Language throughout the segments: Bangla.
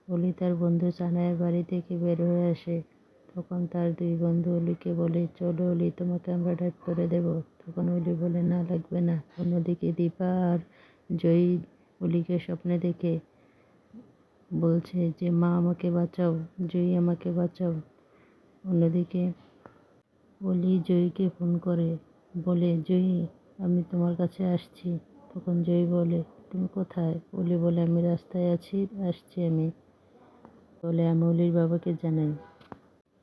অলি তার বন্ধু সানায়ের বাড়ি থেকে বের হয়ে আসে। তখন তার দুই বন্ধু অলিকে বলে, চলো অলি, তোমাকে আমরা ড্রাইভ করে দেব। তখন অলি বলে, না লাগবে না। অন্যদিকে দীপা আর জয়ী অলিকে স্বপ্নে দেখে বলছে যে, মা আমাকে বাঁচাও, জয়ী আমাকে বাঁচাও। অন্যদিকে অলি জয়ীকে ফোন করে বলে, জয়ী আমি তোমার কাছে আসছি। তখন জয়ী বলে, তুমি কোথায়? অলি বলে, আমি রাস্তায় আছি, আসছি আমি। বলে, আমি অলির বাবাকে জানাই।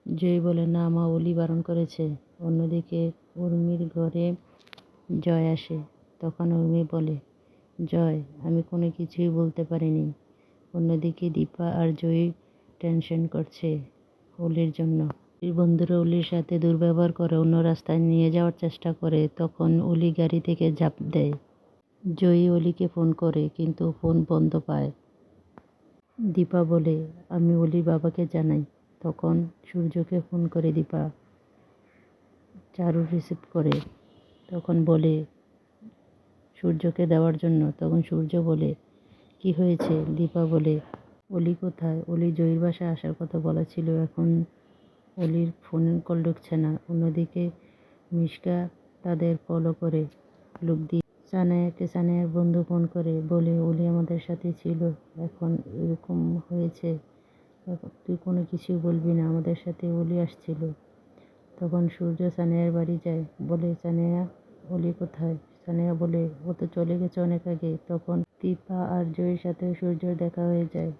জয়ী বলে, না মা, অলি বারণ করেছে। অন্যদিকে উর্মির ঘরে জয় আসে। তখন উর্মি বলে, জয় আমি কোনো কিছুই বলতে পারিনি। অন্যদিকে দীপা আর জয়ী টেনশন করছে অলির জন্য। অলির বন্ধুরা অলির সাথে দুর্ব্যবহার করে অন্য রাস্তায় নিয়ে যাওয়ার চেষ্টা করে। তখন অলি গাড়ি থেকে ঝাঁপ দেয়। জয়ী অলিকে ফোন করে কিন্তু ফোন বন্ধ পায়। দীপা বলে, আমি অলির বাবাকে জানাই। তখন সূর্যকে ফোন করে দীপা। চারু রিসিভ করে। তখন বলে সূর্যকে দেওয়ার জন্য। তখন সূর্য বলে, কি হয়েছে? দীপা বলে, অলি কোথায়? অলি জয়ীর বাসায় আসার কথা বলা ছিল, এখন অলির ফোন কল ঢুকছে না। অন্যদিকে মিশকা তাদের ফলো করে লোক দিয়ে সানায়াকে সানায়ার বন্ধু ফোন করে বলে, অলি আমাদের সাথে ছিল, এখন এরকম হয়েছে, তুই কোনো কিছু বলবি না, আমাদের সাথে অলি আসছিল। তখন সূর্য সানায়ার বাড়ি যায়, বলে, সানায়া অলি কোথায়? সানায়া বলে, ও তো চলে গেছে অনেক আগে। তখন দীপা আর জয়ের সাথে সূর্যর দেখা হয়ে যায়।